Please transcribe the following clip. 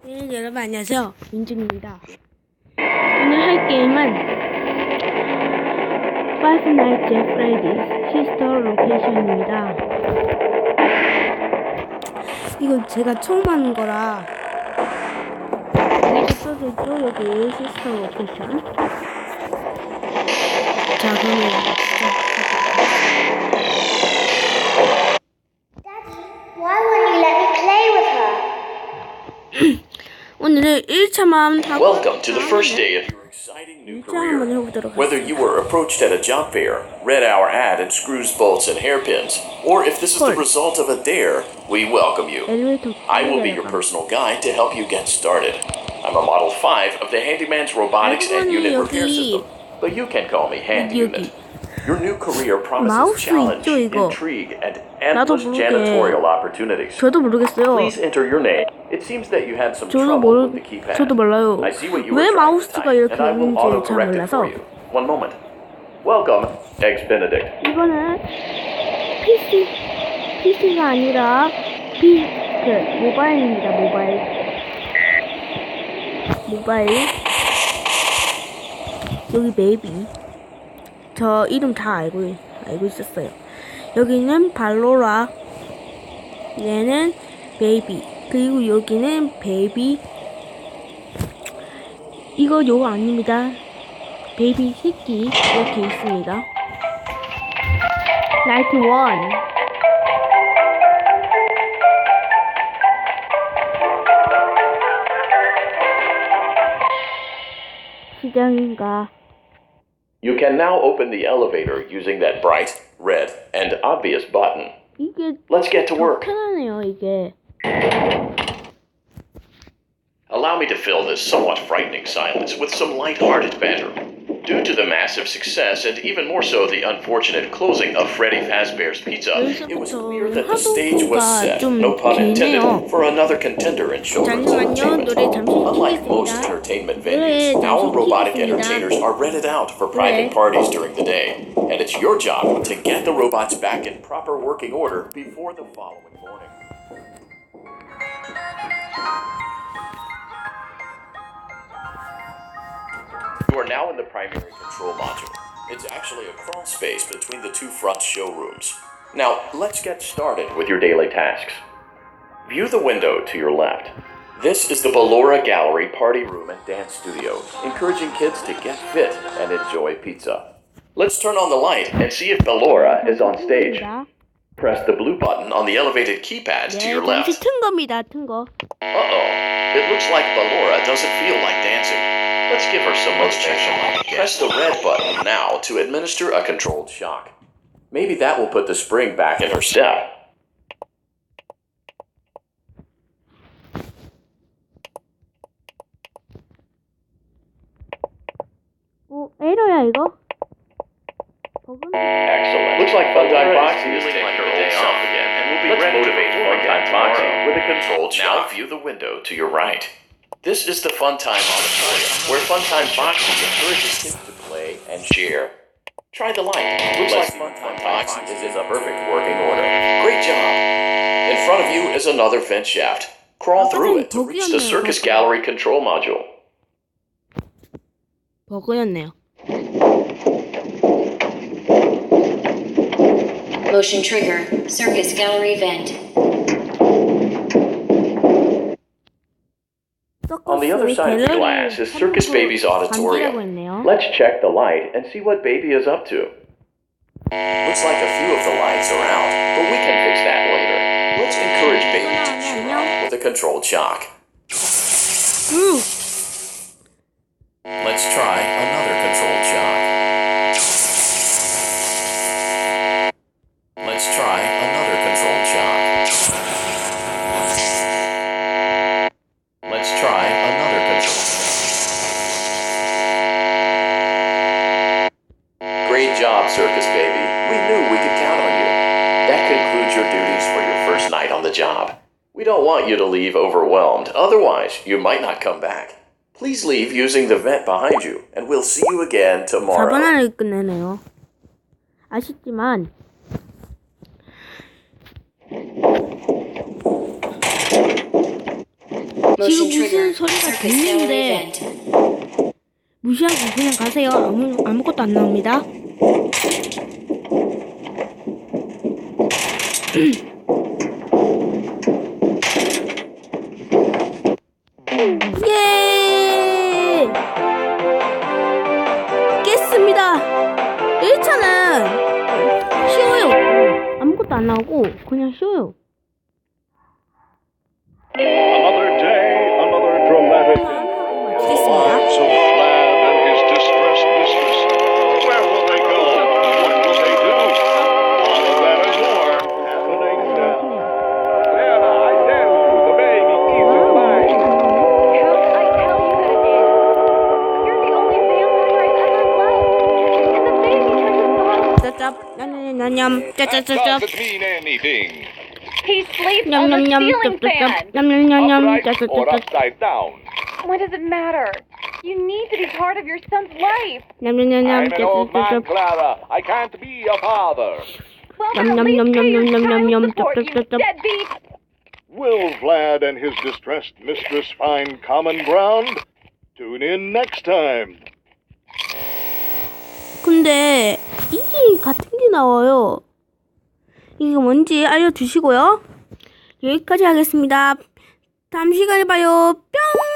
네, 여러분 안녕하세요. 민준입니다. 오늘 할 게임은 Five Nights at Freddy's Sister Location입니다. 이건 제가 처음 하는 거라 여기 써져있죠? 여기 Sister Location. 자, 그러면 Why won't you let me play with her? 오늘은 1차만 하고 Welcome to the first day of your exciting new 1차 한번 career. 해보도록 Whether 하겠습니다. you were approached at a job fair, read our ad and screws, bolts, and hairpins, or if this is the result of a dare, we welcome you. 엘리베이터 I will be your personal guide to help you get started. I'm a Model 5 of the Handyman's Robotics and Unit Repair System, but you can call me Handy Unit. Your new career promises 마우스 challenge, 있죠, 이거? intrigue, and 나도 endless 모르게. janitorial opportunities. 저도 모르겠어요. Please enter your name. It seems that you had some 저도 trouble with the keypad. 저도 몰라요. I see what you 왜 were trying to 마우스가 type, 이렇게 and I will 있는지 잘 auto-correct it 몰라서. for you. One moment. Welcome, Eggs Benedict. 이거는 PC가 아니라 모바일입니다. 모바일. 여기 베이비. 저 이름 다 알고 있었어요. 여기는 발로라. 얘는 베이비. 그리고 여기는 베이비. 요거 아닙니다. 베이비 새끼 이렇게 있습니다. 나이트 1. 시장인가? You can now open the elevator using that bright, red, and obvious button. 이게 Let's get to work. 편하네요, 이게. Allow me to fill this somewhat frightening silence with some light-hearted banter. Due to the massive success and even more so the unfortunate closing of Freddy Fazbear's Pizza, it was clear that the stage was set, no pun intended, for another contender in children's entertainment. Unlike most entertainment venues, our robotic entertainers are rented out for private parties during the day, and it's your job to get the robots back in proper working order before the following morning. You are now in the primary control module. It's actually a crawl space between the two front showrooms. Now, let's get started with your daily tasks. View the window to your left. This is the Ballora Gallery Party Room and Dance Studio, encouraging kids to get fit and enjoy pizza. Let's turn on the light and see if Ballora is on stage. Press the blue button on the elevated keypad to your left. 잠시 튼 겁니다, 튼 거. Uh-oh. It looks like Ballora doesn't feel like dancing. Let's give her some motivation. Press the red button now to administer a controlled shock. Maybe that will put the spring back in her step. 에러야, 이거? Excellent. Looks like Funtime Foxy is taking her old self again, and will be ready to motivate Funtime Foxy with a controlled shock. Now view the window to your right. This is the Funtime Auditorium, where Funtime Foxy encourages kids to play and share. Try the light. Looks like Funtime Foxy is in a perfect working order. Great job. In front of you is another vent shaft. Crawl through it to reach the Circus Gallery control module. 버그였네요. Motion trigger, Circus Gallery vent. On the other side of the glass is Circus Baby's auditorium. Let's check the light and see what Baby is up to. Looks like a few of the lights are out, but we can fix that later. Let's encourage Baby to cheer up with a controlled shock. Let's try another controlled shock. Let's try another controlled shock. Let's try another controlled shock. Great job, Circus Baby. We knew we could count on you. That concludes your duties for your first night on the job. We don't want you to leave overwhelmed, otherwise you might not come back. Please leave using the vent behind you, and we'll see you again tomorrow. 4번 안에 끝내네요. 아쉽지만 Motion 지금 무슨 trigger. 소리가 Circus gallery 들리는데 vent. 무시하고 그냥 가세요. 아무것도 안 나옵니다. 예! 깼습니다. 1차는 쉬워요. 아무것도 안 나오고 그냥 쉬워요. Another day, another dramatic 마치겠습니다. lives of Vlad and his distressed mistress. Where will they go? What will they do? All of that and more happening now. There, I tell you, the baby is mine. Coop, I tell you that it is. You're the only vampire I've ever loved. And the baby hasn't gone. 짜짭, 냠냠냠냠, That 짜짜짜짭, doesn't mean anything. He sleeps on the 냠냠냠, ceiling fan. 짜짜짭, 냠냠냠냠, Upright or 짜짜짜짭, upside down. What does it matter? You need to be part of your son's life. 냠냠냠냠, I'm an old man, 짜짜짜짭. Clara. I can't be a father. Well, Yum, then at yum, least yum, pay your yum, yum, child yum, support, yum, you yum, yum. deadbeat. Will Vlad and his distressed mistress find common ground? Tune in next time. 근데 이게 같은 게 나와요. 이게 뭔지 알려주시고요. 여기까지 하겠습니다. 다음 시간에 봐요. 뿅!